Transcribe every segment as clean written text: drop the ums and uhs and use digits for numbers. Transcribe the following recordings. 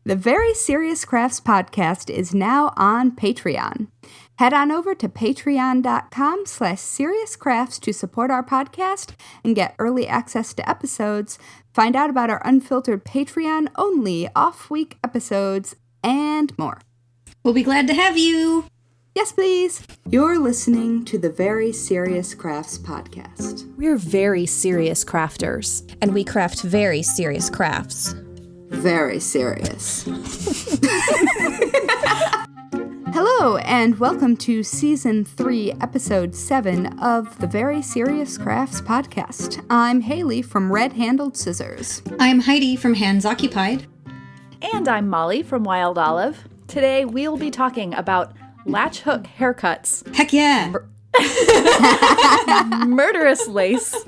The Very Serious Crafts podcast is now on Patreon. Head on over to patreon.com/seriouscrafts to support our podcast and get early access to episodes, find out about our unfiltered Patreon-only off-week episodes, and more. We'll be glad to have you. Yes, please. You're listening to the Very Serious Crafts podcast. We're very serious crafters, and we craft very serious crafts. Very serious. Hello, and welcome to Season 3, Episode 7 of the Very Serious Crafts podcast. I'm Haley from Red Handled Scissors. I'm Heidi from Hands Occupied. And I'm Mollie from Wild Olive. Today we'll be talking about latch hook haircuts. Heck yeah! Murderous lace.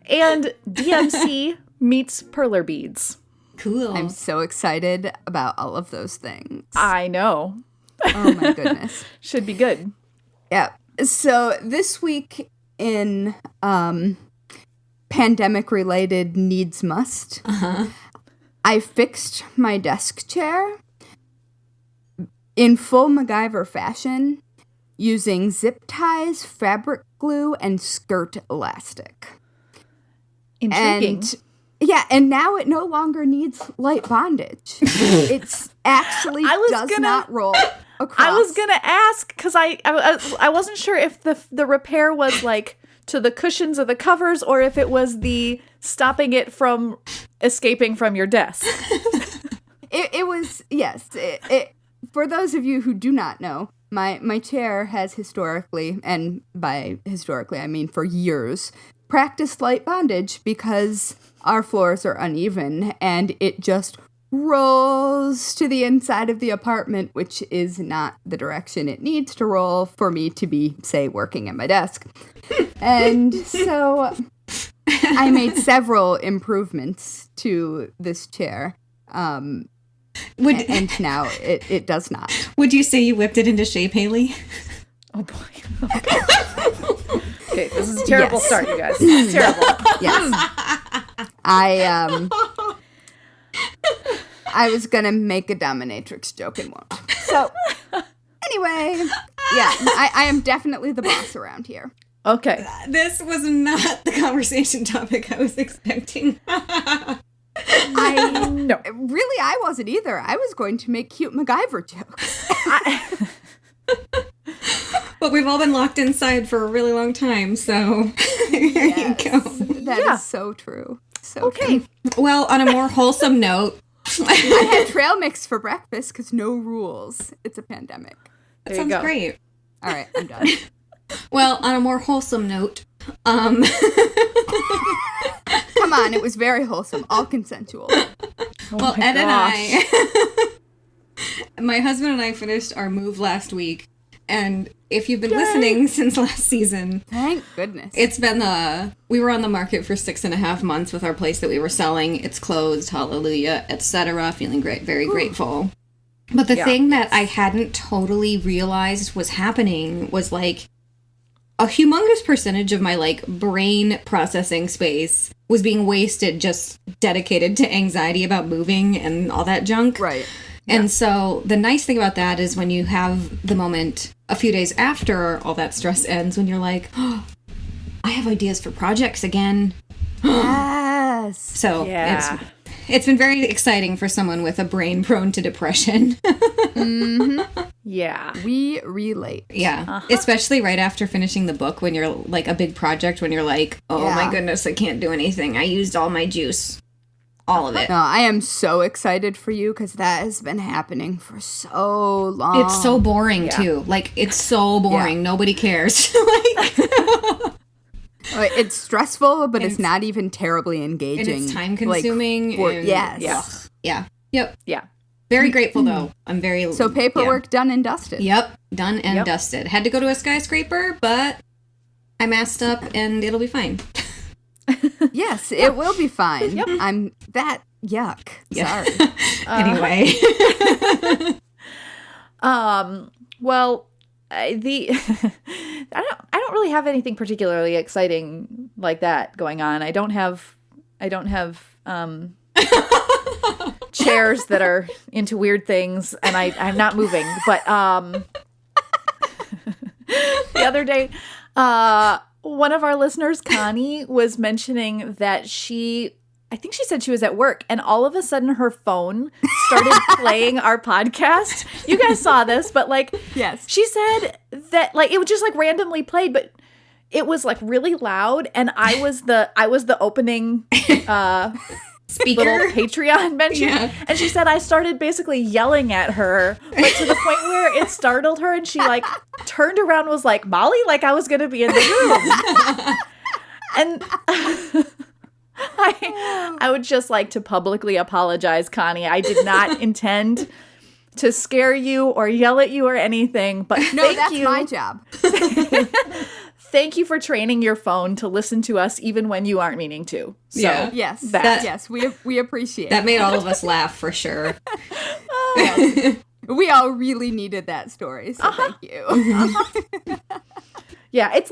And DMC meets Perler beads. Cool. I'm so excited about all of those things. I know. Oh my goodness. Should be good. Yeah. So this week in pandemic-related needs must, I fixed my desk chair in full MacGyver fashion using zip ties, fabric glue, and skirt elastic. Intriguing. And now it no longer needs light bondage. It's actually not roll across. I was gonna ask because I wasn't sure if the repair was like to the cushions of the covers or if it was the stopping it from escaping from your desk. It was, yes. For those of you who do not know, my chair has historically, and by historically I mean for years, practiced light bondage because our floors are uneven and it just rolls to the inside of the apartment, which is not the direction it needs to roll for me to be, say, working at my desk. And so I made several improvements to this chair. And now it does not. Would you say you whipped it into shape, Haley? Oh boy. Okay, this is a terrible start, you guys. It's terrible. Yes. I was gonna make a dominatrix joke and won't. So, anyway, yeah, I am definitely the boss around here. Okay. This was not the conversation topic I was expecting. No. Really, I wasn't either. I was going to make cute MacGyver jokes. But we've all been locked inside for a really long time, so there you go. That is so true. So okay. true. Well, on a more wholesome note, I had trail mix for breakfast because no rules. It's a pandemic. That sounds great. All right, I'm done. Well, on a more wholesome note, come on, it was very wholesome, all consensual. Well, Ed and I, my husband and I finished our move last week. And if you've been listening since last season, thank goodness. It's been we were on the market for 6.5 months with our place that we were selling. It's closed, hallelujah, etc. Feeling great, very grateful. But the thing that I hadn't totally realized was happening was like a humongous percentage of my like brain processing space was being wasted just dedicated to anxiety about moving and all that junk. Right. And so the nice thing about that is when you have the moment a few days after all that stress ends, when you're like, oh, I have ideas for projects again. Yes. So it's been very exciting for someone with a brain prone to depression. Mm-hmm. Yeah. We relate. Yeah. Especially right after finishing the book when you're like a big project, when you're like, oh my goodness, I can't do anything. I used all my juice. All of it. No, I am so excited for you because that has been happening for so long. It's so boring too. Like it's so boring. Yeah. Nobody cares. It's stressful, but it's not even terribly engaging. And it's time consuming. Yes. Yeah. Yep. Yeah. Very grateful though. I'm very so paperwork done and dusted. Yep. Done and dusted. Had to go to a skyscraper, but I masked up and it'll be fine. Yes, it will be fine. Yep. I'm that yuck. Yeah. Sorry. Anyway. Well, I don't really have anything particularly exciting like that going on. I don't have chairs that are into weird things, and I'm not moving. But the other day, one of our listeners, Connie, was mentioning that I think she said she was at work, and all of a sudden her phone started playing our podcast. You guys saw this, but yes, she said that it would just randomly played, but it was really loud, and I was the opening speaker little Patreon mention, and she said I started basically yelling at her, but to the point where it startled her, and she turned around and was like, "Mollie," I was gonna be in the room, and. I would just like to publicly apologize, Connie. I did not intend to scare you or yell at you or anything, but that's my job. Thank you for training your phone to listen to us even when you aren't meaning to. So, yes, yes, we appreciate that. Made all of us laugh for sure. Yes. We all really needed that story, so thank you. Yeah, it's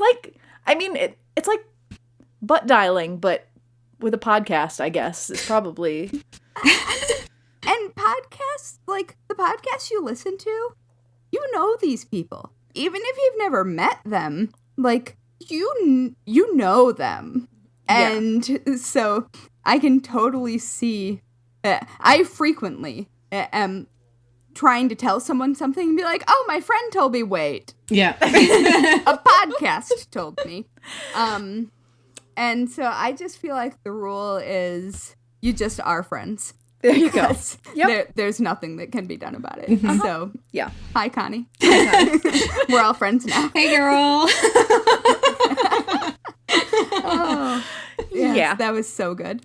it's like butt dialing, but with a podcast, I guess, is probably. And podcasts, the podcasts you listen to, you know these people. Even if you've never met them, you know them. And so I can totally see that I frequently am trying to tell someone something and be like, "Oh, my friend told me, wait." Yeah. A podcast told me. And so I just feel like the rule is you just are friends. There you go. Yep. There's nothing that can be done about it. Mm-hmm. So, yeah. Hi, Connie. We're all friends now. Hey, girl. Oh, yes, yeah. That was so good.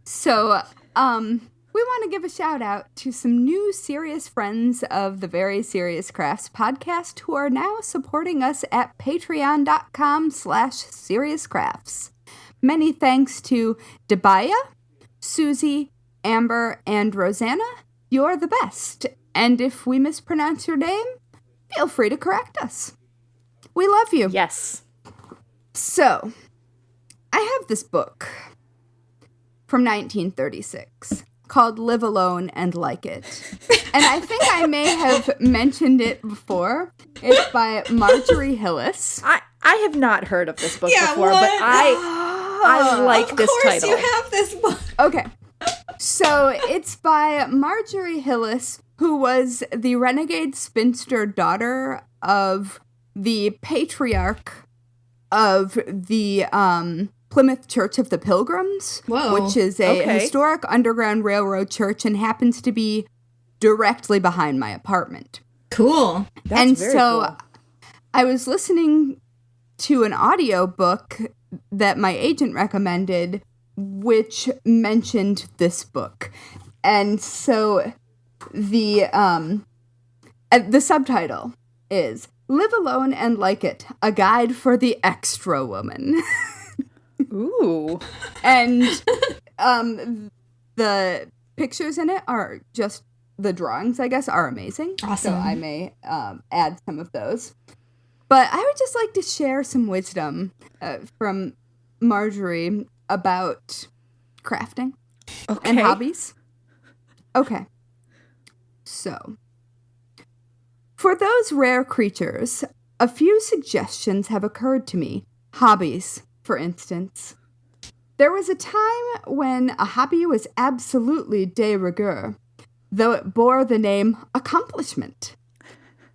So, we want to give a shout out to some new serious friends of the Very Serious Crafts podcast who are now supporting us at patreon.com/seriouscrafts. Many thanks to Debaya, Susie, Amber, and Rosanna. You're the best. And if we mispronounce your name, feel free to correct us. We love you. Yes. So, I have this book from 1936. Called Live Alone and Like It. And I think I may have mentioned it before. It's by Marjorie Hillis. I have not heard of this book before, but I like this title. Of course you have this book. Okay. So it's by Marjorie Hillis, who was the renegade spinster daughter of the patriarch of the Plymouth Church of the Pilgrims, which is a historic Underground Railroad church and happens to be directly behind my apartment. Cool. That's very cool. I was listening to an audiobook that my agent recommended, which mentioned this book. And so the subtitle is Live Alone and Like It, a guide for the extra woman. Ooh. And the pictures in it are just, the drawings, I guess, are amazing. Awesome. So I may add some of those. But I would just like to share some wisdom from Marjorie about crafting and hobbies. Okay. So, for those rare creatures, a few suggestions have occurred to me. Hobbies, for instance. There was a time when a hobby was absolutely de rigueur, though it bore the name accomplishment.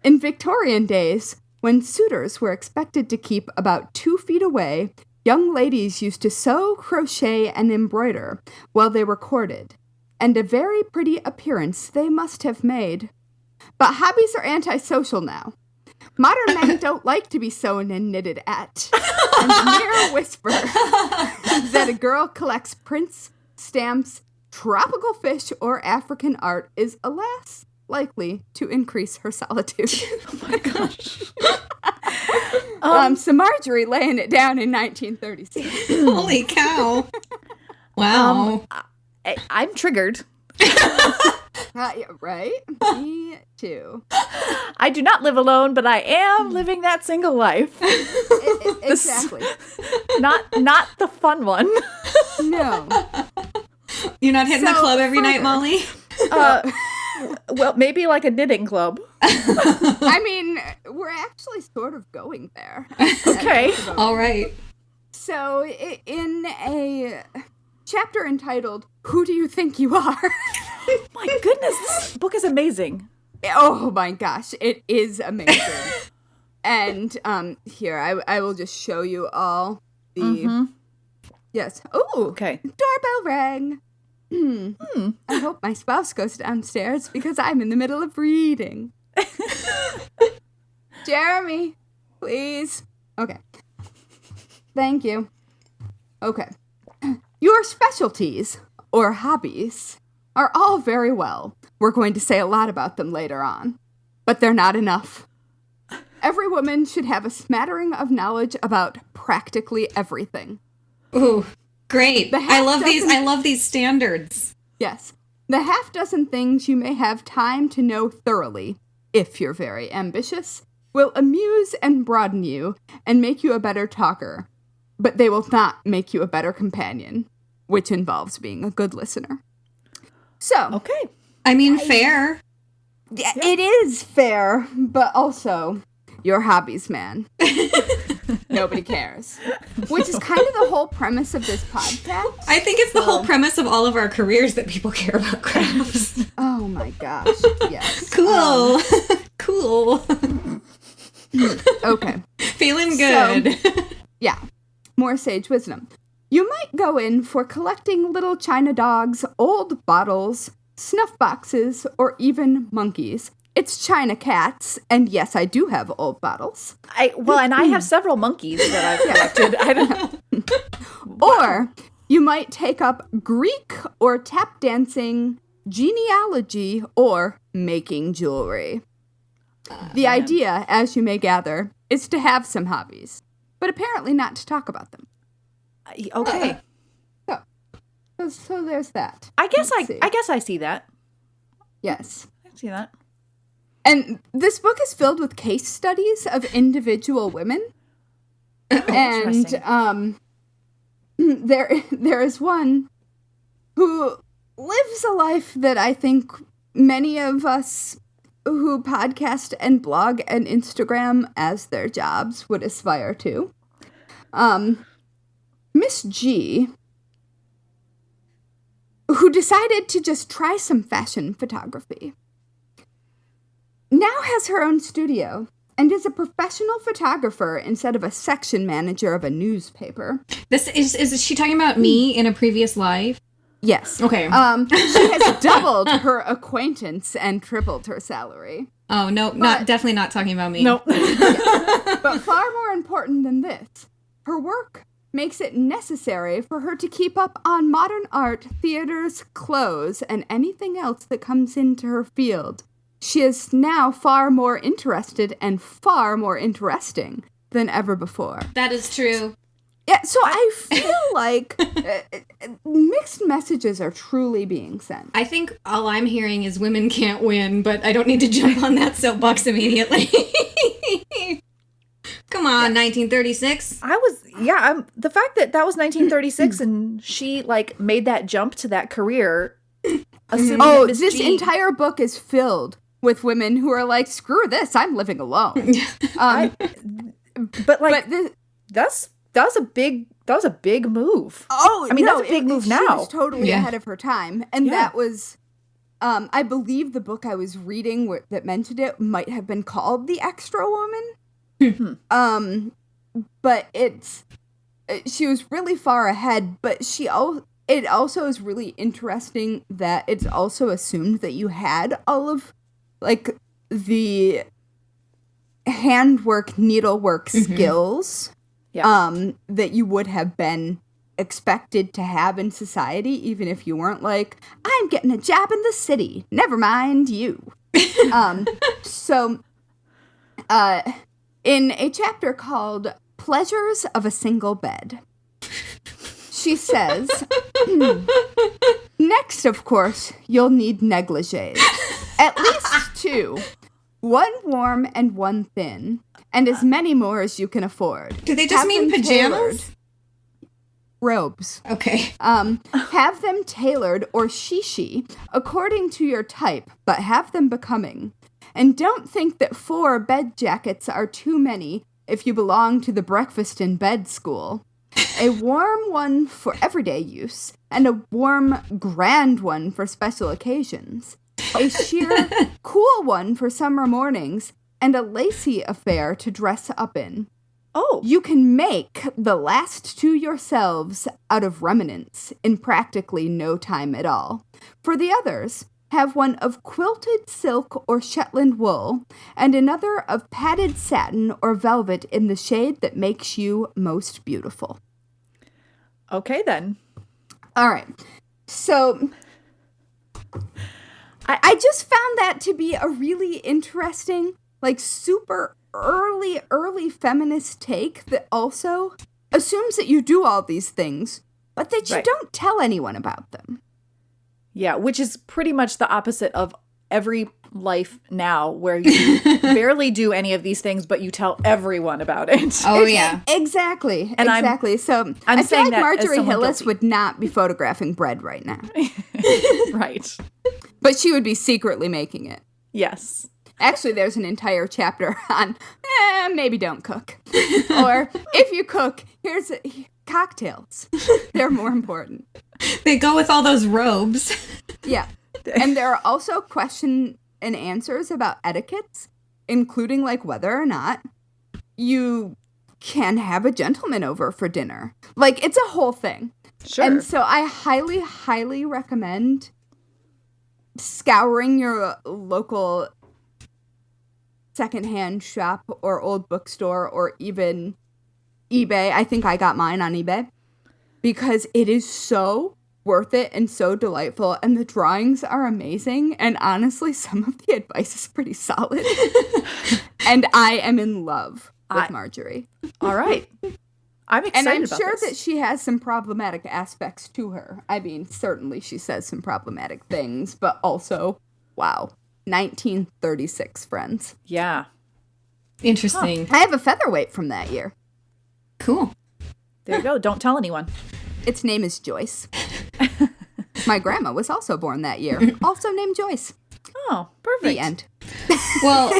In Victorian days, when suitors were expected to keep about 2 feet away, young ladies used to sew, crochet, and embroider while they were courted, and a very pretty appearance they must have made. But hobbies are antisocial now. Modern men don't like to be sewn and knitted at, and the mere whisper that a girl collects prints, stamps, tropical fish, or African art is, alas, likely to increase her solitude. Oh my gosh. So Marjorie laying it down in 1936. Holy cow. Wow. I'm triggered. Yeah, right? Me too. I do not live alone, but I am living that single life. Exactly. Not the fun one. No. You're not hitting the club every night, Mollie? Well, maybe like a knitting club. I mean, we're actually sort of going there. Okay. All right. So, in a chapter entitled, Who Do You Think You Are? My goodness, this book is amazing. Oh my gosh, it is amazing. And here, I will just show you all the... Mm-hmm. Yes. Oh, okay. Doorbell rang. I hope my spouse goes downstairs because I'm in the middle of reading. Jeremy, please. Okay. Thank you. Okay. Your specialties, or hobbies, are all very well. We're going to say a lot about them later on. But they're not enough. Every woman should have a smattering of knowledge about practically everything. Ooh, great. I love these standards. Yes. The half dozen things you may have time to know thoroughly, if you're very ambitious, will amuse and broaden you and make you a better talker. But they will not make you a better companion, which involves being a good listener. So. Okay. I mean, fair. Yeah, it is fair, but also your hobbies, man. Nobody cares. Which is kind of the whole premise of this podcast. I think it's the whole premise of all of our careers that people care about crafts. Oh my gosh, yes. Cool. Cool. Okay. Feeling good. So, yeah. More sage wisdom. You might go in for collecting little china dogs, old bottles, snuff boxes, or even monkeys. It's china cats, and yes, I do have old bottles. And I have several monkeys that I've collected. I don't know. Or you might take up Greek or tap dancing, genealogy, or making jewelry. The idea, as you may gather, is to have some hobbies, but apparently not to talk about them. Okay. So there's that. I guess I see that. Yes. I see that. And this book is filled with case studies of individual women. And there is one who lives a life that I think many of us who podcast and blog and Instagram as their jobs would aspire to. Miss G, who decided to just try some fashion photography, now has her own studio and is a professional photographer instead of a section manager of a newspaper. This is she talking about me in a previous life? Yes. Okay. She has doubled her acquaintance and tripled her salary. Oh, no, definitely not talking about me. Nope. Yeah. But far more important than this, her work makes it necessary for her to keep up on modern art, theaters, clothes, and anything else that comes into her field. She is now far more interested and far more interesting than ever before. That is true. Yeah, so I feel like mixed messages are truly being sent. I think all I'm hearing is women can't win, but I don't need to jump on that soapbox immediately. Come on, 1936. The fact that was 1936 and she made that jump to that career. This entire book is filled with women who are like, screw this, I'm living alone. That was a big move. Oh, I mean, that's a big move now. She was totally ahead of her time. And that was, I believe the book I was reading that mentioned it might have been called The Extra Woman. But she was really far ahead, but it also is really interesting that it's also assumed that you had all of, the handwork, needlework skills that you would have been expected to have in society, even if you weren't I'm getting a job in the city. Never mind you. In a chapter called Pleasures of a Single Bed, she says, next, of course, you'll need negligees. At least 2. One warm and one thin. And as many more as you can afford. Do they just mean pajamas? robes. Okay. Have them tailored or shishi according to your type, but have them becoming. And don't think that 4 bed jackets are too many if you belong to the breakfast in bed school. A warm one for everyday use, and a warm, grand one for special occasions. A sheer, cool one for summer mornings, and a lacy affair to dress up in. Oh. You can make the last 2 yourselves out of remnants in practically no time at all. For the others, have one of quilted silk or Shetland wool, and another of padded satin or velvet in the shade that makes you most beautiful. Okay, then. All right. So I just found that to be a really interesting, like, super early feminist take that also assumes that you do all these things, but that you don't tell anyone about them. Yeah, which is pretty much the opposite of every life now, where you barely do any of these things, but you tell everyone about it. Oh, yeah. Exactly. And exactly. So I'm I feel saying like that Marjorie as Hillis guilty. would not be photographing bread right now. Right. But she would be secretly making it. Yes. Actually, there's an entire chapter on maybe don't cook. Or if you cook, here's cocktails. They're more important. They go with all those robes. Yeah. And there are also question and answers about etiquettes, including like whether or not you can have a gentleman over for dinner. Like, it's a whole thing. Sure. And so I highly, highly recommend scouring your local secondhand shop or old bookstore or even eBay. I think I got mine on eBay because it is so worth it and so delightful, and the drawings are amazing, and honestly some of the advice is pretty solid. And I am in love with Marjorie. All right. I'm excited and I'm about sure this. that she has some problematic aspects to her. I mean, certainly she says some problematic things, but also, wow, 1936, friends. Yeah. Interesting. I have a featherweight from that year. Cool. There you go. Don't tell anyone. Its name is Joyce. My grandma was also born that year, also named Joyce. Oh, perfect. The end. Well,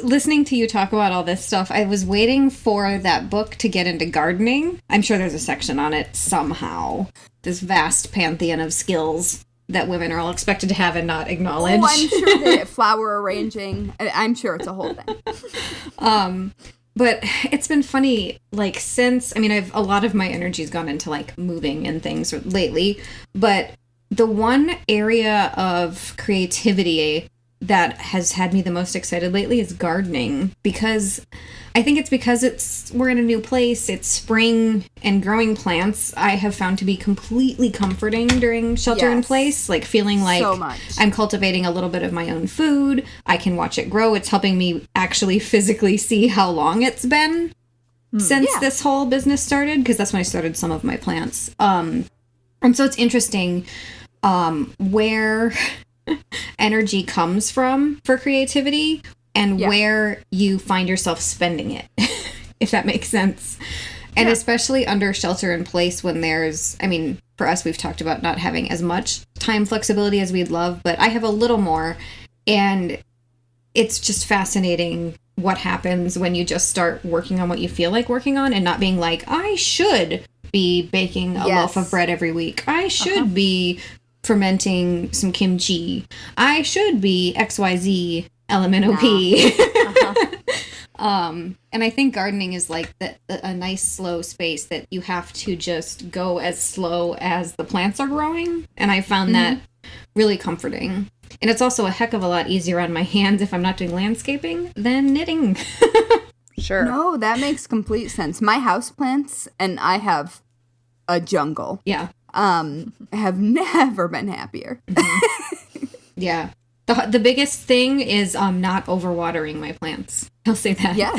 listening to you talk about all this stuff, I was waiting for that book to get into gardening. I'm sure there's a section on it somehow. This vast pantheon of skills that women are all expected to have and not acknowledge. Oh, I'm sure that flower arranging, I'm sure it's a whole thing. But it's been funny, like, since, I mean, a lot of my energy's gone into, like, moving and things lately, but the one area of creativity that has had me the most excited lately is gardening, because I think it's because we're in a new place, it's spring, and growing plants I have found to be completely comforting during shelter in place, like feeling like so much. I'm cultivating a little bit of my own food, I can watch it grow, it's helping me actually physically see how long it's been since this whole business started, because that's when I started some of my plants. And so it's interesting where energy comes from for creativity and where you find yourself spending it, if that makes sense. And especially under shelter in place when there's, I mean, for us, we've talked about not having as much time flexibility as we'd love, but I have a little more. And it's just fascinating what happens when you just start working on what you feel like working on and not being like, I should be baking a loaf of bread every week. I should be fermenting some kimchi. I should be XYZ LMNOP. And I think gardening is like a nice slow space that you have to just go as slow as the plants are growing. And I found that really comforting. And it's also a heck of a lot easier on my hands if I'm not doing landscaping than knitting. Sure. No, that makes complete sense. My houseplants, and I have a jungle. Yeah. Have never been happier. Yeah. The biggest thing is not overwatering my plants. I'll say that. Yes.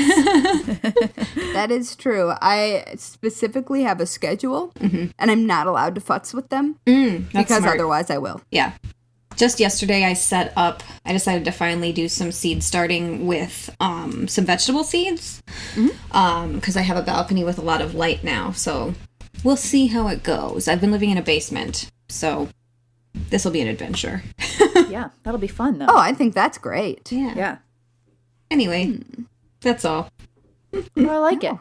That is true. I specifically have a schedule, and I'm not allowed to futz with them because smart. otherwise I will. Yeah. Just yesterday I decided to finally do some seed starting with some vegetable seeds because I have a balcony with a lot of light now. So we'll see how it goes. I've been living in a basement, so this will be an adventure. Yeah, that'll be fun, though. Oh, I think that's great. Yeah. Anyway, that's all. Well, I like it.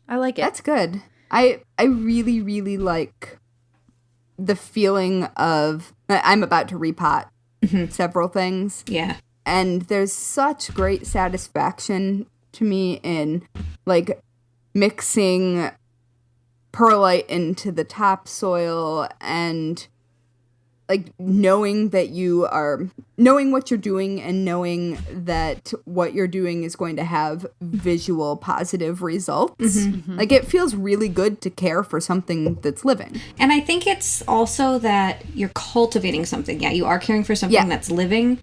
I like it. That's good. I really, really like the feeling of I'm about to repot several things. Yeah. And there's such great satisfaction to me in like mixing perlite into the topsoil and like knowing that you are knowing what you're doing and knowing that what you're doing is going to have visual positive results. Like it feels really good to care for something that's living. And I think it's also that you're cultivating something. Yeah, you are caring for something that's living.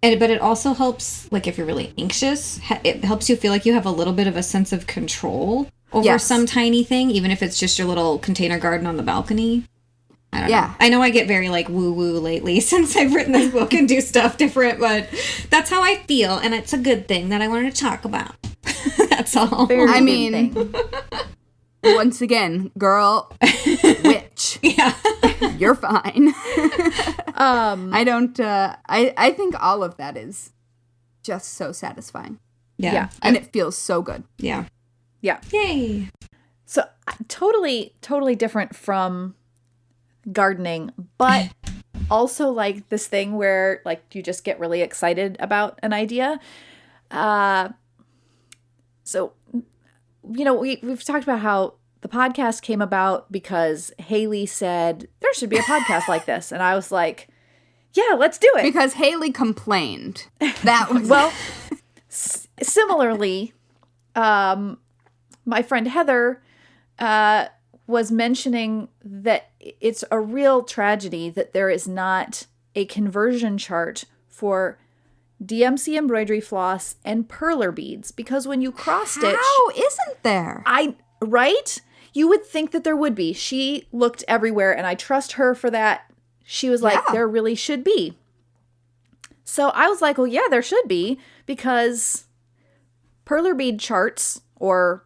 But it also helps, like, if you're really anxious, it helps you feel like you have a little bit of a sense of control over some tiny thing, even if it's just your little container garden on the balcony. I don't know. I know I get very, like, woo-woo lately since I've written this book and do stuff different, but that's how I feel, and it's a good thing that I wanted to talk about. That's all. I mean, once again, girl, witch. Yeah. You're fine. I don't, I think all of that is just so satisfying. Yeah. And it feels so good. Yeah. Yeah. Yay. So totally different from gardening, but also like this thing where like you just get really excited about an idea. So, you know, we've talked about how the podcast came about because Haley said there should be a podcast like this. And I was like, yeah, let's do it. Because Haley complained. That was well, similarly, my friend Heather was mentioning that it's a real tragedy that there is not a conversion chart for DMC embroidery floss and perler beads, because when you cross stitch, how isn't there? Right? You would think that there would be. She looked everywhere, and I trust her for that. She was like, there really should be. So I was like, well, yeah, there should be, because perler bead charts or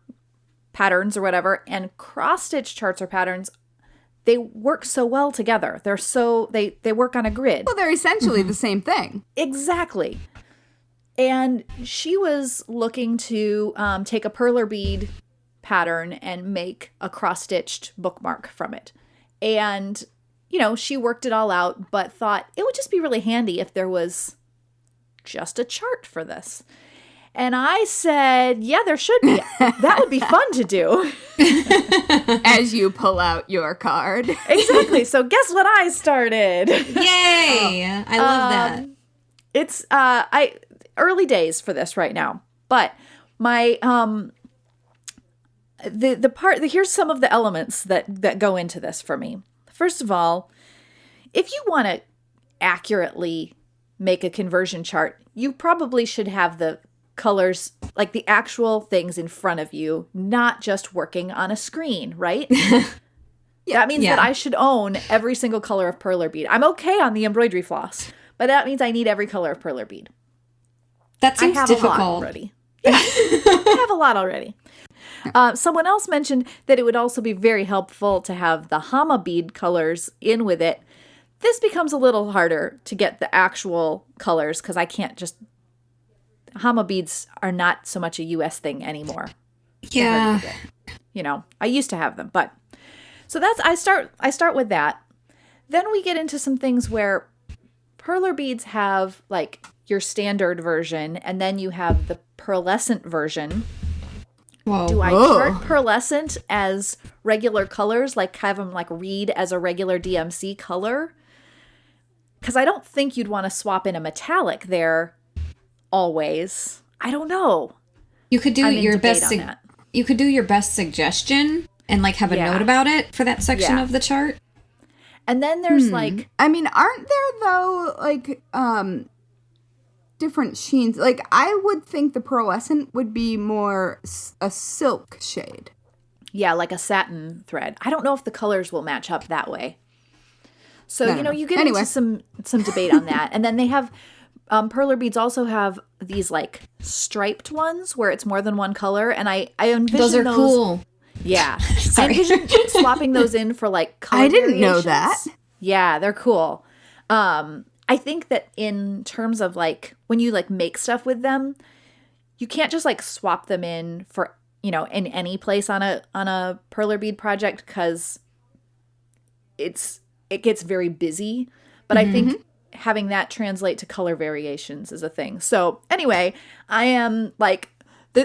patterns or whatever, and cross-stitch charts or patterns, they work so well together. They're so, they work on a grid. Well, they're essentially the same thing. Exactly. And she was looking to take a perler bead pattern and make a cross-stitched bookmark from it. And, you know, she worked it all out, but thought it would just be really handy if there was just a chart for this. And I said, yeah, there should be. That would be fun to do. As you pull out your card. Exactly. So guess what I started? Yay! I love that. It's early days for this right now. But my here's some of the elements that go into this for me. First of all, if you want to accurately make a conversion chart, you probably should have the colors, like the actual things in front of you, not just working on a screen, right? That means that I should own every single color of perler bead. I'm okay on the embroidery floss, but that means I need every color of perler bead. That seems difficult. A lot already. Yeah, I have a lot already. Someone else mentioned that it would also be very helpful to have the Hama bead colors in with it. This becomes a little harder to get the actual colors because I can't just... Hama beads are not so much a U.S. thing anymore. Yeah. You know, I used to have them, but... So that's... I start with that. Then we get into some things where perler beads have, like, your standard version, and then you have the pearlescent version. Whoa. Do I chart pearlescent as regular colors, like have them like read as a regular DMC color? Because I don't think you'd want to swap in a metallic there always. I don't know. You could do your best. You could do your best suggestion and like have a note about it for that section of the chart. And then there's like, I mean, aren't there though like different sheens? Like I would think the pearlescent would be more a silk shade. Yeah, like a satin thread. I don't know if the colors will match up that way. So, you know, you get into some debate on that. And then they have, perler beads also have these like striped ones where it's more than one color. And I envision those are cool. Yeah. I Sorry. envision swapping those in for like color I didn't know variations. that. Yeah, they're cool. I think that in terms of like when you like make stuff with them, you can't just like swap them in for, you know, in any place on a perler bead project because it gets very busy. But I think having that translate to color variations is a thing. So anyway, I am like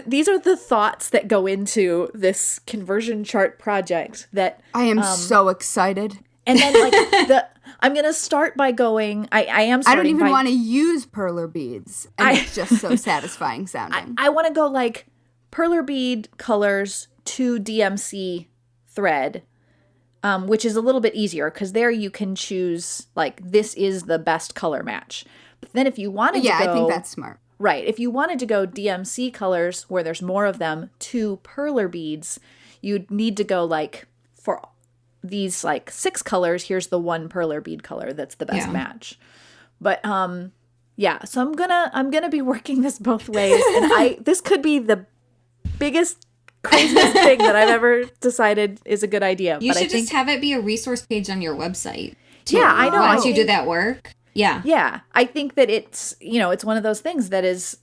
these are the thoughts that go into this conversion chart project that I am so excited. and then like I'm gonna start by going. I am. I don't Starting even by, want to use perler beads, and it's just so satisfying sounding. I want to go like perler bead colors to DMC thread, which is a little bit easier because there you can choose like this is the best color match. But then if you wanted to go, I think that's smart. Right, if you wanted to go DMC colors where there's more of them to perler beads, you'd need to go like for these like 6 colors, here's the one perler bead color that's the best match. But yeah, so I'm gonna be working this both ways, and this could be the biggest craziest thing that I've ever decided is a good idea. You but should I think, just have it be a resource page on your website. Too. Yeah, I know. Once you do that work. Yeah, I think that it's, you know, it's one of those things that is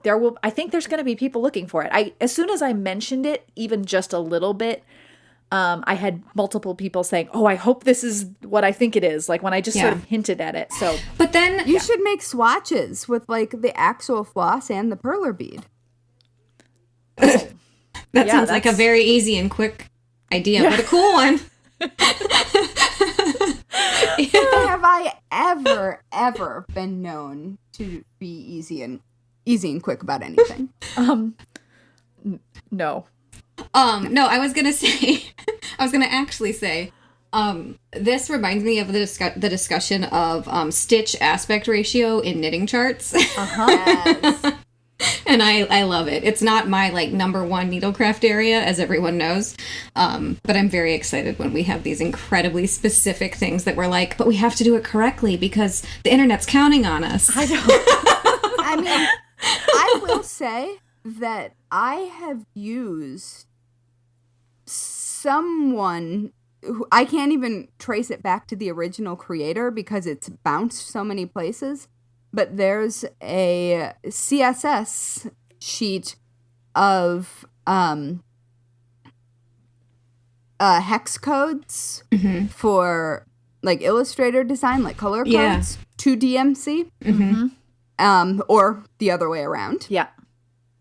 I think there's going to be people looking for it. As soon as I mentioned it, even just a little bit, I had multiple people saying, "Oh, I hope this is what I think it is." Like when I just sort of hinted at it. So, but then You should make swatches with like the actual floss and the perler bead. that sounds like a very easy and quick idea, but a cool one. Have I ever been known to be easy and quick about anything? no. No, I was gonna actually say, this reminds me of the discussion of stitch aspect ratio in knitting charts. Yes. And I love it. It's not my like number one needlecraft area, as everyone knows. But I'm very excited when we have these incredibly specific things that we're like, but we have to do it correctly because the internet's counting on us. I know. I mean, I will say that I have used someone who I can't even trace it back to the original creator because it's bounced so many places. But there's a CSS sheet of hex codes for like Illustrator design, like color codes to DMC, or the other way around. Yeah.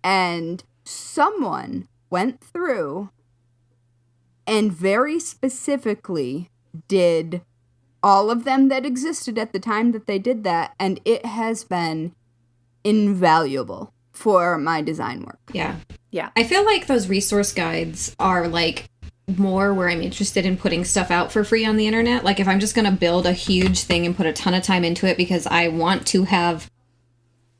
And someone went through and very specifically did all of them that existed at the time that they did that, and it has been invaluable for my design work. Yeah. Yeah. I feel like those resource guides are like more where I'm interested in putting stuff out for free on the internet. Like if I'm just going to build a huge thing and put a ton of time into it because I want to have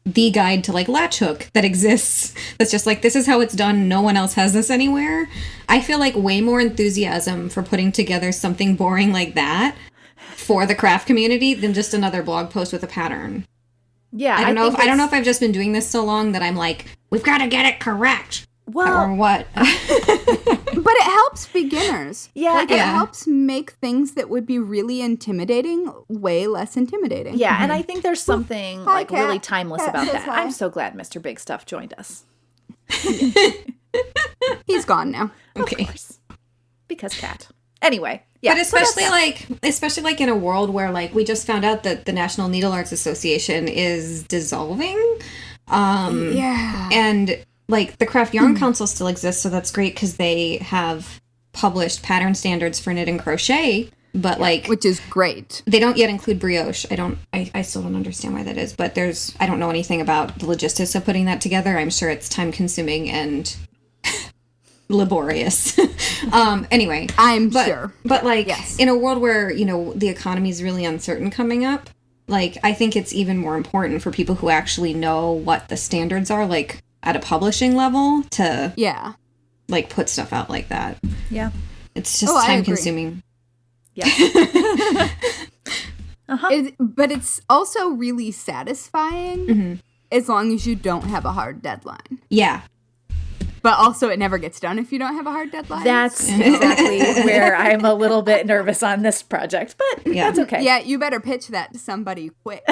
the guide to like Latch hook that exists, that's just like, this is how it's done, no one else has this anywhere. I feel like way more enthusiasm for putting together something boring like that for the craft community than just another blog post with a pattern. Yeah. I don't know if I've just been doing this so long that I'm like, we've got to get it correct. Well, Or what? But it helps beginners. Yeah, Like, it yeah. helps make things that would be really intimidating way less intimidating. yeah, and I think there's something Hi, like Kat. really timeless Kat about says that. hi. I'm so glad Mr. Big Stuff joined us. He's gone now. Okay. Of course. Because Cat. Anyway, yeah. But especially like in a world where like we just found out that the National Needle Arts Association is dissolving. Yeah. And like the Craft Yarn Council still exists, so that's great because they have published pattern standards for knit and crochet, but like Which is great. they don't yet include brioche. I still don't understand why that is, but I don't know anything about the logistics of putting that together. I'm sure it's time consuming and laborious. Anyway, I'm sure. But like Yes. in a world where, you know, the economy is really uncertain coming up, like I think it's even more important for people who actually know what the standards are like at a publishing level to Yeah. like put stuff out like that. Yeah. It's just I time agree. consuming. Yeah. But it's also really satisfying as long as you don't have a hard deadline. Yeah. but also it never gets done if you don't have a hard deadline. That's exactly where I'm a little bit nervous on this project, but that's okay. Yeah, you better pitch that to somebody quick.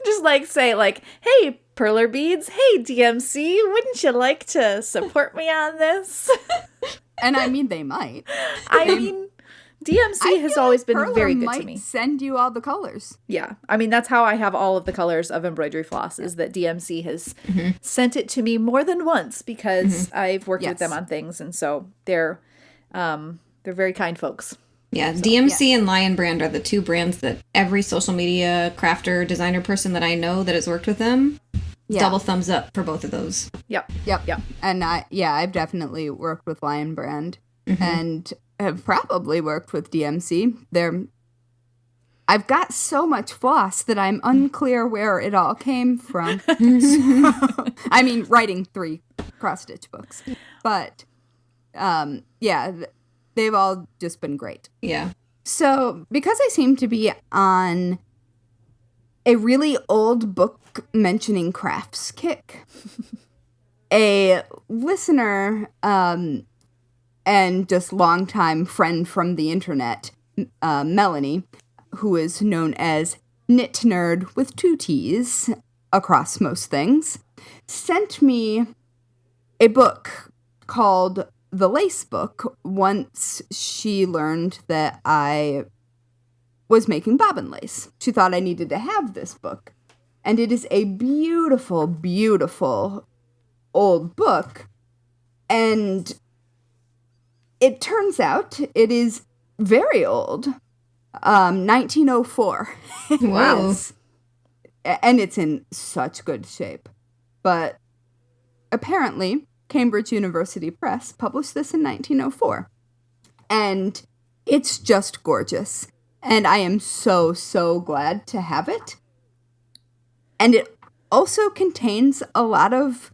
Just like say like, hey, Perler Beads, hey, DMC, wouldn't you like to support me on this? And I mean, they might. I mean, DMC has always been Perler very good might to me. Send you all the colors. Yeah. I mean, that's how I have all of the colors of embroidery floss, is that DMC has sent it to me more than once because I've worked with them on things. And so they're very kind folks. Yeah, so, DMC and Lion Brand are the two brands that every social media crafter, designer person that I know that has worked with them, double thumbs up for both of those. Yep. And I've definitely worked with Lion Brand and have probably worked with DMC. I've got so much floss that I'm unclear where it all came from. I mean, writing 3 cross-stitch books. But, they've all just been great. Yeah. So, because I seem to be on a really old book mentioning crafts kick, a listener and just longtime friend from the internet, Melanie, who is known as Knit Nerd with 2 T's across most things, sent me a book called The Lace Book once she learned that I was making bobbin lace. She thought I needed to have this book. And it is a beautiful, beautiful old book. And it turns out it is very old. 1904. Wow. And it's in such good shape. But apparently, Cambridge University Press published this in 1904. And it's just gorgeous. And I am so, so glad to have it. And it also contains a lot of,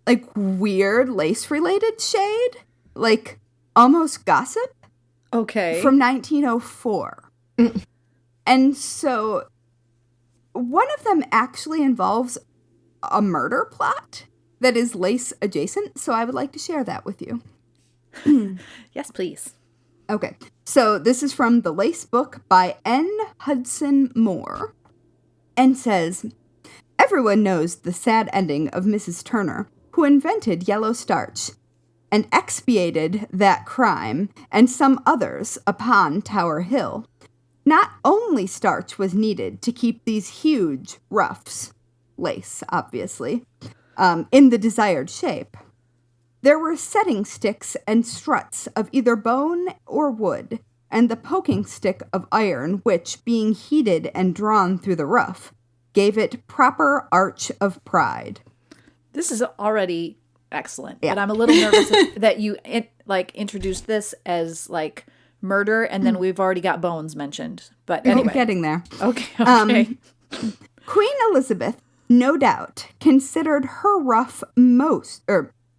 like, weird lace-related shade. Like, almost gossip. Okay. From 1904. And so, one of them actually involves a murder plot that is lace adjacent, so I would like to share that with you. Yes, please. Okay, so this is from The Lace Book by N. Hudson Moore, and says, everyone knows the sad ending of Mrs. Turner, who invented yellow starch and expiated that crime and some others upon Tower Hill. Not only starch was needed to keep these huge ruffs, lace, obviously, in the desired shape. There were setting sticks and struts of either bone or wood, and the poking stick of iron, which, being heated and drawn through the ruff, gave it proper arch of pride. This is already excellent, but I'm a little nervous that you introduced this as like murder, and then we've already got bones mentioned. But anyway, we're getting there. Okay. Queen Elizabeth, no doubt, considered her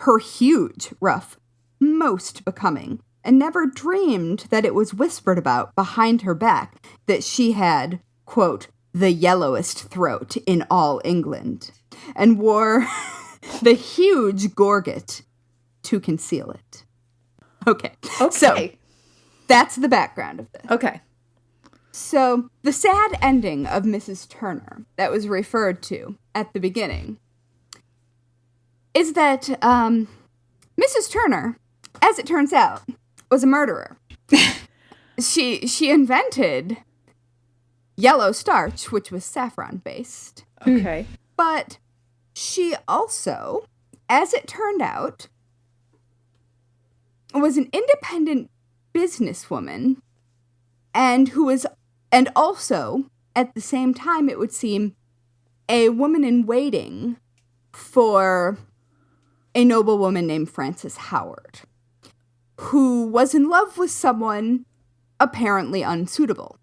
her huge ruff most becoming, and never dreamed that it was whispered about behind her back that she had, quote, the yellowest throat in all England, and wore the huge gorget to conceal it. Okay. So that's the background of this. Okay. So the sad ending of Mrs. Turner that was referred to at the beginning is that Mrs. Turner, as it turns out, was a murderer. She invented yellow starch, which was saffron-based. Okay. But she also, as it turned out, was an independent businesswoman and also, at the same time, it would seem, a woman in waiting for a noblewoman named Frances Howard, who was in love with someone apparently unsuitable.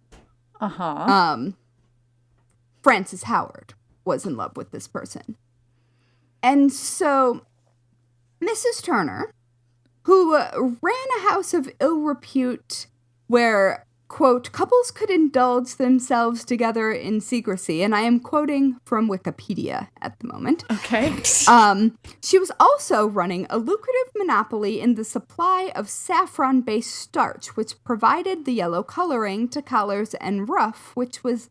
Frances Howard was in love with this person. And so Mrs. Turner, who ran a house of ill repute where quote, couples could indulge themselves together in secrecy, and I am quoting from Wikipedia at the moment. Okay. She was also running a lucrative monopoly in the supply of saffron-based starch, which provided the yellow coloring to collars and ruffs, which was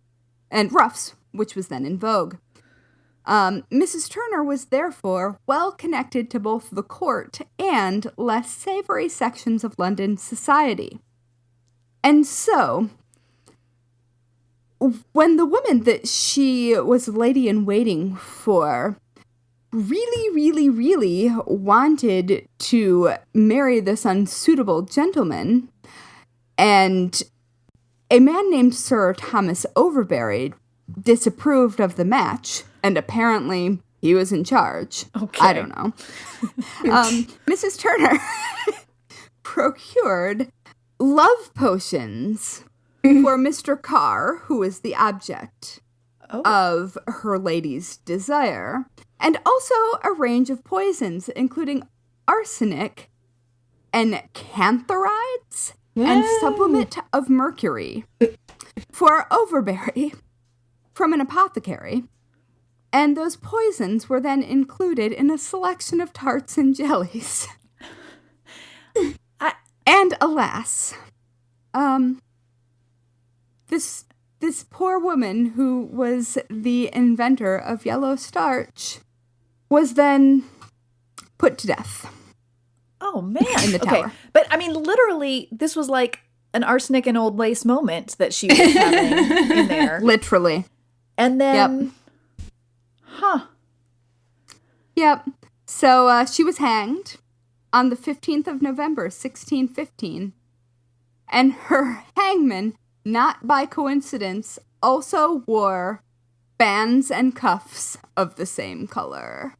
then in vogue. Mrs. Turner was therefore well connected to both the court and less savory sections of London society. And so, when the woman that she was lady-in-waiting for really wanted to marry this unsuitable gentleman, and a man named Sir Thomas Overbury disapproved of the match, and apparently he was in charge. Okay. I don't know. Mrs. Turner procured love potions for Mr. Carr, who is the object of her lady's desire, and also a range of poisons, including arsenic and cantharides and sublimate of mercury for Overbury from an apothecary. And those poisons were then included in a selection of tarts and jellies. And alas, this poor woman who was the inventor of yellow starch was then put to death. Oh, man. In the tower. Okay. But, I mean, literally, this was like an arsenic and old lace moment that she was having in there. Literally. And then... Yep. Huh. Yep. So she was hanged on the 15th of November, 1615. And her hangman, not by coincidence, also wore bands and cuffs of the same color.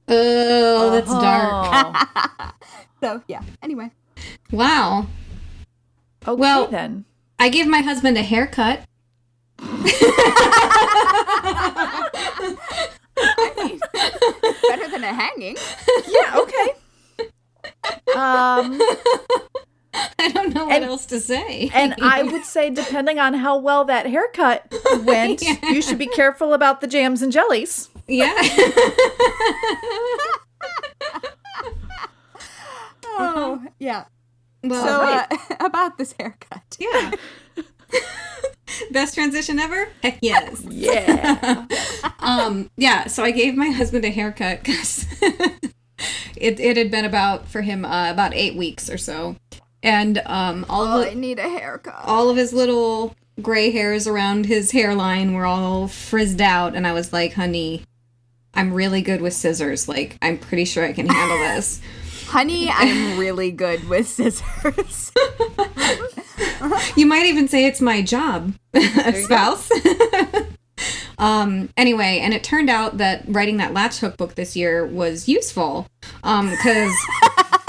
Oh, that's dark. So, yeah. Anyway. Wow. Okay, well, then. I gave my husband a haircut. I mean, better than a hanging. Yeah, okay. I don't know what else to say. And I would say, depending on how well that haircut went, you should be careful about the jams and jellies. Yeah. Oh, yeah. Well, so, about this haircut. yeah. Best transition ever? Heck yes. Yeah. Yeah, so I gave my husband a haircut because it had been for him about 8 weeks or so. And I need a haircut. All of his little gray hairs around his hairline were all frizzed out, and I was like, honey, I'm really good with scissors. Like, I'm pretty sure I can handle this. Honey, I'm really good with scissors. You might even say it's my job, spouse. Anyway, and it turned out that writing that Latch hook book this year was useful because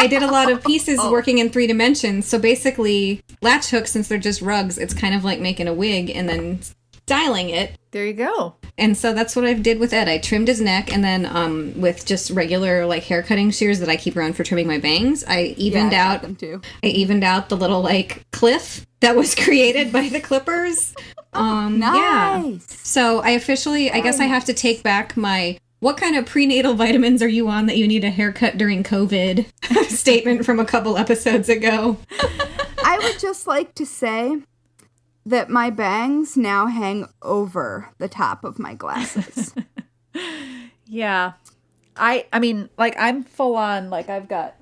I did a lot of pieces working in 3 dimensions. So basically, Latch hooks, since they're just rugs, it's kind of like making a wig and then styling it. There you go. And so that's what I did with Ed. I trimmed his neck, and then with just regular like hair cutting shears that I keep around for trimming my bangs, I evened out them too. I evened out the little like cliff that was created by the clippers. Nice. Yeah. So I officially, I guess I have to take back my "what kind of prenatal vitamins are you on that you need a haircut during COVID" statement from a couple episodes ago. I would just like to say that my bangs now hang over the top of my glasses. Yeah. I mean, like, I'm full on, like, I've got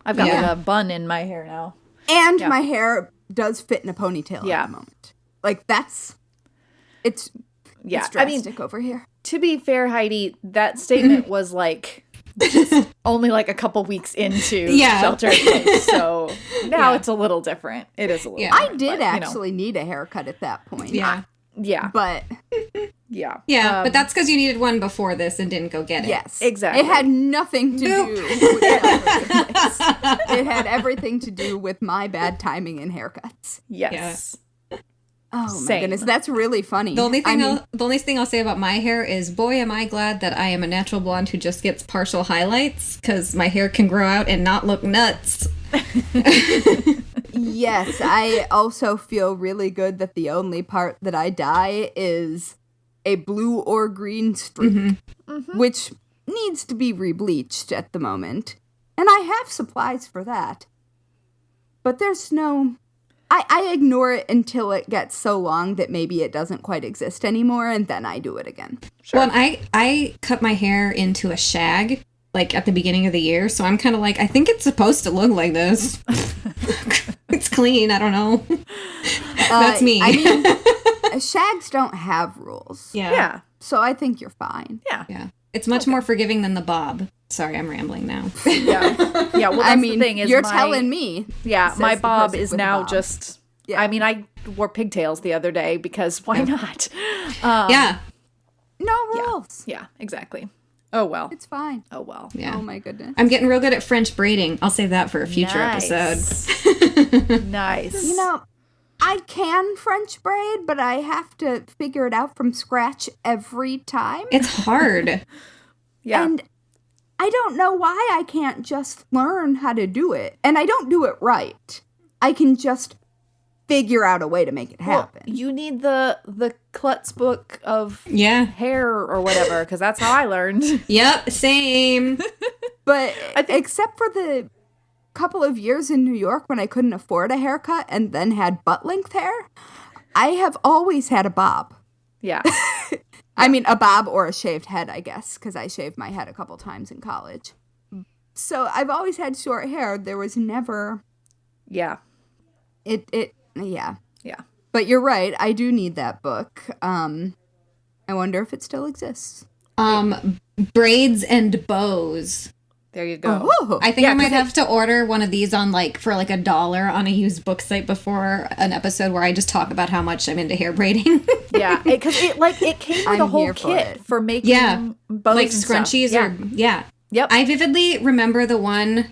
like a bun in my hair now. And my hair does fit in a ponytail Yeah. at the moment. Like, it's drastic over here. To be fair, Heidi, that statement was like just only like a couple weeks into shelter in place. So now it's a little different. It is a little different. I did actually need a haircut at that point. Yeah. Yeah. But Yeah. Yeah, but that's because you needed one before this and didn't go get it. yes. Exactly. It had nothing to do with shelter in place. It had everything to do with my bad timing in haircuts. Yes. Oh my Same. goodness, that's really funny. The only thing I'll say about my hair is, boy, am I glad that I am a natural blonde who just gets partial highlights, because my hair can grow out and not look nuts. Yes, I also feel really good that the only part that I dye is a blue or green streak, which needs to be rebleached at the moment. And I have supplies for that. But there's no... I ignore it until it gets so long that maybe it doesn't quite exist anymore, and then I do it again. Sure. Well, I cut my hair into a shag, like, at the beginning of the year, so I'm kind of like, I think it's supposed to look like this. It's clean, I don't know. That's me. I mean, shags don't have rules. Yeah. So I think you're fine. Yeah. It's much more forgiving than the bob. Sorry, I'm rambling now. Yeah. Well, that's the thing is you're telling me. Yeah, my bob is now bob. just... Yeah. I mean, I wore pigtails the other day because why not? Yeah. No rules. Yeah, exactly. Oh, well. It's fine. Oh, well. Yeah. Oh, my goodness. I'm getting real good at French braiding. I'll save that for a future episode. Nice. You know, I can French braid, but I have to figure it out from scratch every time. It's hard. Yeah. And I don't know why I can't just learn how to do it. And I don't do it right. I can just figure out a way to make it happen. Well, you need the Klutz book of Yeah. hair or whatever, because that's how I learned. Yep, same. But except for the couple of years in New York when I couldn't afford a haircut and then had butt-length hair, I have always had a bob. Yeah. I mean, a bob or a shaved head, I guess, because I shaved my head a couple times in college. So I've always had short hair. There was never... Yeah. Yeah. Yeah. But you're right. I do need that book. I wonder if it still exists. Braids and bows. There you go. Oh. I think I might have to order one of these on for $1 on a used book site before an episode where I just talk about how much I'm into hair braiding. Yeah, because it came with I'm a whole here for kit it. for making bows like and stuff. scrunchies or Yep. I vividly remember the one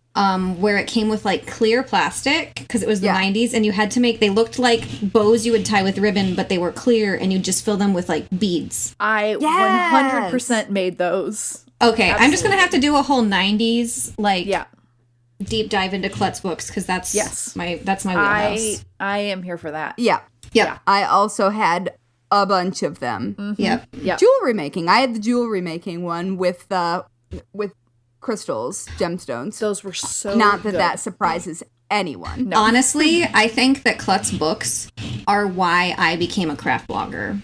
where it came with clear plastic because it was the 90s and you had to they looked like bows you would tie with ribbon, but they were clear and you just fill them with beads. I 100% made those. Okay, absolutely. I'm just going to have to do a whole 90s deep dive into Klutz books because that's my wheelhouse. I am here for that. Yeah. Yep. I also had a bunch of them. Mm-hmm. Yep. Jewelry making. I had the jewelry making one with crystals, gemstones. Those were so Not that good. that surprises anyone. No. Honestly, I think that Klutz books are why I became a craft blogger.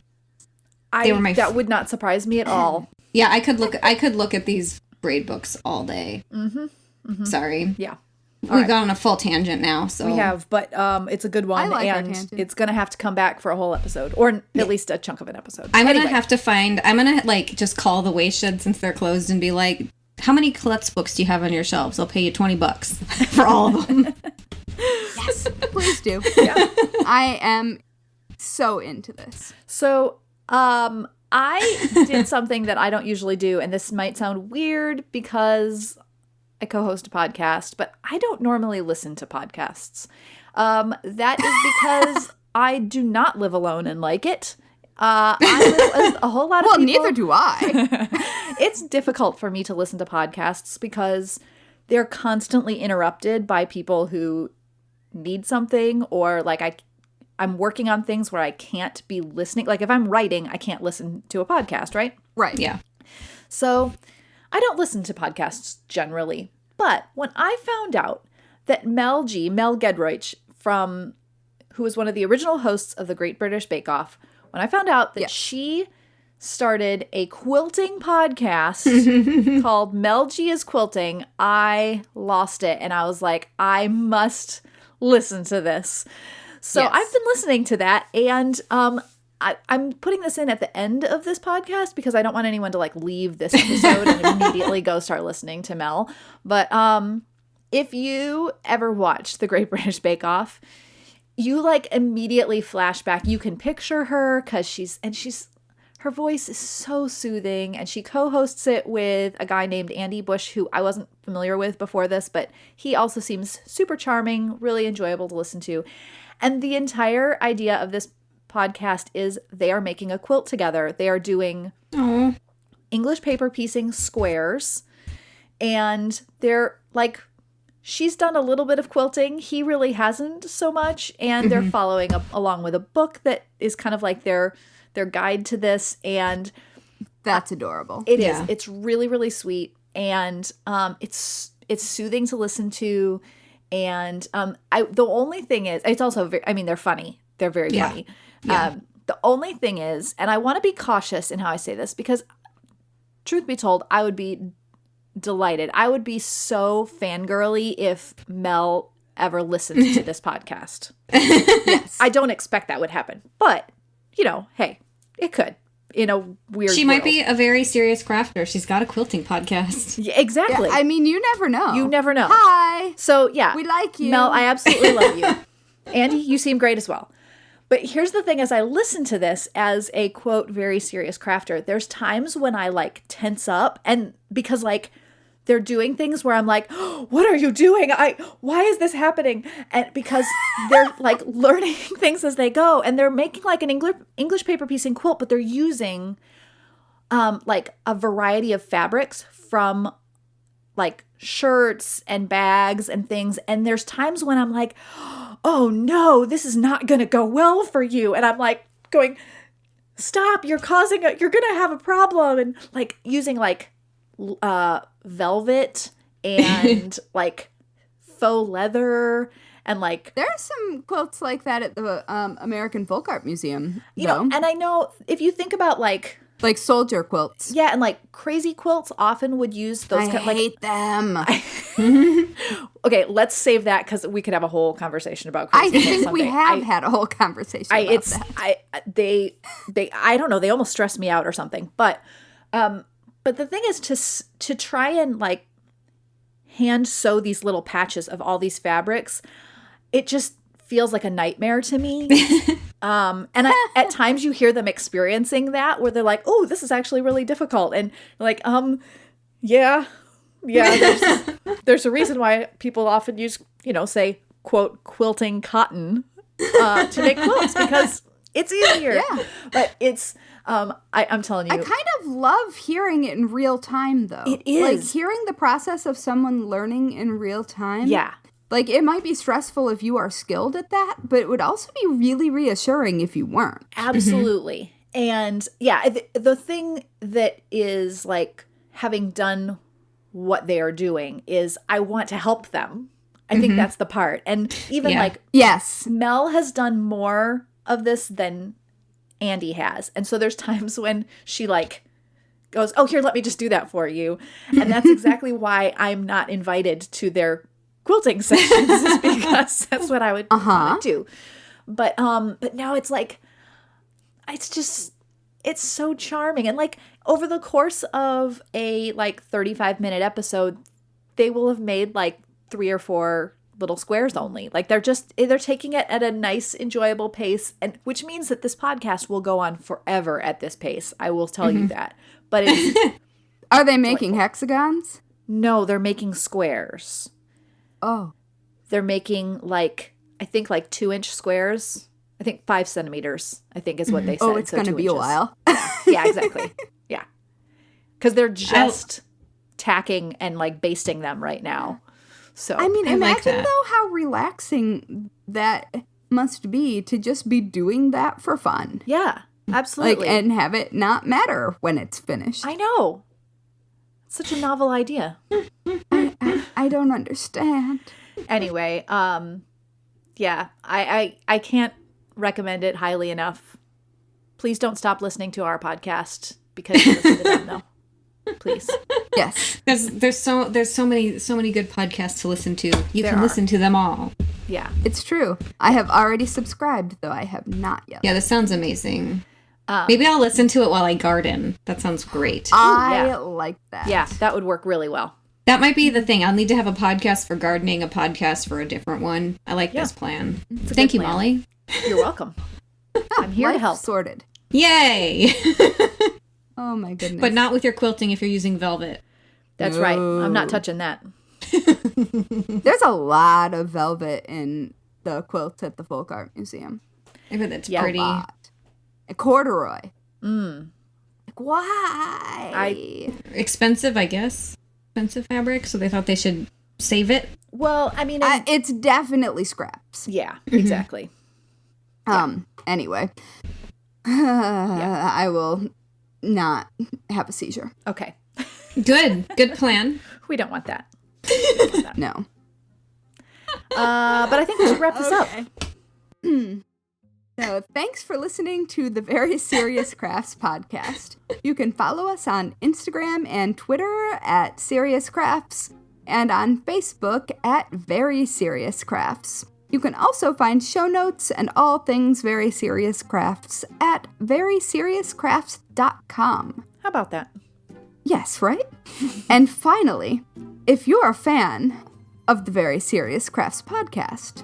That would not surprise me at all. Yeah, I could look at these braid books all day. Mm-hmm. Sorry. Yeah. We've gone on a full tangent now, so We have, but it's a good one, I like our and tangent. it's gonna have to come back for a whole episode, or at least a chunk of an episode. I'm gonna just call the wayshed since they're closed and be like, how many Klutz books do you have on your shelves? I'll pay you $20 for all of them. Yes, please do. Yeah. I am so into this. So, I did something that I don't usually do, and this might sound weird because I co-host a podcast, but I don't normally listen to podcasts. That is because I do not live alone and like it. I live with a whole lot of people. Well, neither do I. It's difficult for me to listen to podcasts because they're constantly interrupted by people who need something, or I'm working on things where I can't be listening. Like if I'm writing, I can't listen to a podcast, right? Right. Yeah. So I don't listen to podcasts generally. But when I found out that Mel Gedroych, who was one of the original hosts of the Great British Bake Off, when I found out that she started a quilting podcast called Mel G is Quilting, I lost it. And I was like, I must listen to this. So I've been listening to that, and I'm putting this in at the end of this podcast because I don't want anyone to leave this episode and immediately go start listening to Mel. But if you ever watched The Great British Bake Off, you immediately flash back. You can picture her because her voice is so soothing, and she co-hosts it with a guy named Andy Bush, who I wasn't familiar with before this, but he also seems super charming, really enjoyable to listen to. And the entire idea of this podcast is they are making a quilt together. They are doing English paper piecing squares, and they're she's done a little bit of quilting. He really hasn't so much. And they're following along with a book that is kind of like their guide to this. And that's adorable. It is. It's really, really sweet. And it's soothing to listen to. And the only thing is, it's also they're funny. They're very funny. Yeah. The only thing is, and I want to be cautious in how I say this, because truth be told, I would be delighted. I would be so fangirly if Mel ever listened to this podcast. Yes. I don't expect that would happen. But, hey, it could. In a weird She might be a very serious crafter. She's got a quilting podcast. Yeah, exactly. Yeah, you never know. You never know. Hi. So, yeah. We like you. Mel, I absolutely love you. Andy, you seem great as well. But here's the thing, as I listen to this as a, quote, very serious crafter, there's times when I, tense up. And because, they're doing things where I'm like, oh, what are you doing? Why is this happening? And because they're learning things as they go, and they're making an English paper piecing quilt, but they're using a variety of fabrics from shirts and bags and things. And there's times when I'm like, oh no, this is not going to go well for you. And I'm going, stop, you're going to have a problem. And using velvet and faux leather and there are some quilts like that at the American Folk Art Museum, and I know if you think about soldier quilts, and crazy quilts often would use those. I hate them. Okay, let's save that because we could have a whole conversation about crazy quilts think someday. we have had a whole conversation about that. They I don't know, they almost stress me out or something, but the thing is to try and hand sew these little patches of all these fabrics, it just feels like a nightmare to me. And at times you hear them experiencing that where they're like, oh, this is actually really difficult. And yeah, there's a reason why people often use, say, quote, quilting cotton to make quilts because it's easier. Yeah. But it's... I'm telling you. I kind of love hearing it in real time, though. It is. Hearing the process of someone learning in real time. Yeah. It might be stressful if you are skilled at that, but it would also be really reassuring if you weren't. Absolutely. Mm-hmm. And, yeah, the thing that is, having done what they are doing is I want to help them. I think that's the part. And even, yes, Mel has done more of this than Andy has. And so there's times when she goes, oh, here, let me just do that for you. And that's exactly why I'm not invited to their quilting sessions is because that's what I would want to do. But now it's it's so charming. And over the course of a 35-minute episode, they will have made 3 or 4 little squares only. They're taking it at a nice, enjoyable pace, and which means that this podcast will go on forever at this pace. I will tell you that. But it's are they making hexagons? No, they're making squares. Oh, they're making I think 2-inch squares. I think 5 centimeters. I think is what they said. Oh, it's going to be a while. Yeah, exactly. Yeah, because they're just tacking and basting them right now. So imagine though how relaxing that must be to just be doing that for fun. Yeah, absolutely. And have it not matter when it's finished. I know. It's such a novel idea. I don't understand. Anyway, yeah, I can't recommend it highly enough. Please don't stop listening to our podcast because you listen to them though. Please. Yes. There's so many good podcasts to listen to. You can listen to them all. Yeah. It's true. I have already subscribed, though I have not yet. Yeah, this sounds amazing. Maybe I'll listen to it while I garden. That sounds great. I like that. Yeah, that would work really well. That might be the thing. I'll need to have a podcast for gardening, a podcast for a different one. I like this plan. Thank you, plan. Molly. You're welcome. I'm here to help. Sorted. Yay! Oh my goodness. But not with your quilting if you're using velvet. That's right. I'm not touching that. There's a lot of velvet in the quilts at the Folk Art Museum. I bet that's pretty. A lot. And corduroy. Why? Expensive, I guess. Expensive fabric, so they thought they should save it? Well, I mean, it's definitely scraps. yeah, exactly. Anyway, I will not have a seizure. Okay. Good plan. We don't want that. No. But I think we should wrap this up. So thanks for listening to the Very Serious Crafts podcast. You can follow us on Instagram and Twitter at Serious Crafts and on Facebook at Very Serious Crafts. You can also find show notes and all things Very Serious Crafts at veryseriouscrafts.com. How about that? Yes, right? And finally, if you're a fan of the Very Serious Crafts podcast,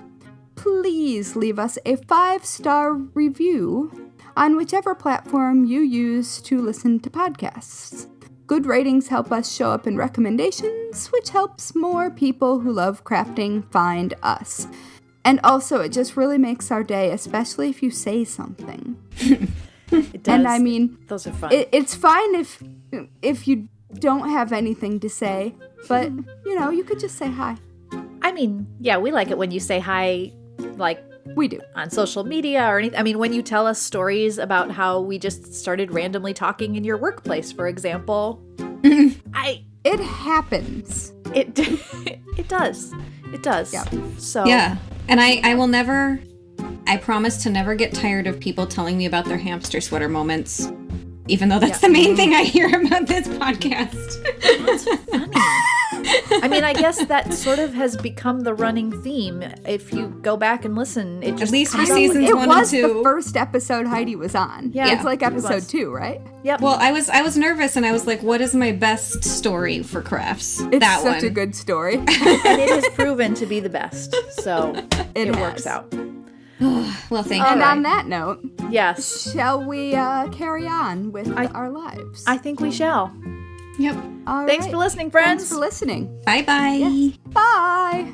please leave us a 5-star review on whichever platform you use to listen to podcasts. Good ratings help us show up in recommendations, which helps more people who love crafting find us. And also, it just really makes our day, especially if you say something. It does. And I mean, those are fun. It's fine if you don't have anything to say, but, you could just say hi. I mean, yeah, we like it when you say hi, like, We do. on social media or anything. I mean, when you tell us stories about how we just started randomly talking in your workplace, for example. It happens. It does. It does. Yep. So Yeah. And I will never, I promise to never get tired of people telling me about their hamster sweater moments, even though that's the main thing I hear about this podcast. That's funny. I mean, I guess that sort of has become the running theme. If you go back and listen, it just At least for comes out seasons with- It 1 was and 2. the first episode Heidi was on. Yeah. It's like It episode was. 2, right? Yep. Well, I was nervous, and I was like, what is my best story for crafts? It's that such one. a good story. And it has proven to be the best. So it works has. out. Well, thank And you. on that note, Yes. shall we carry on with our lives? I think we shall. Yep. All Thanks right. for listening, friends. Thanks for listening. Bye-bye. Bye.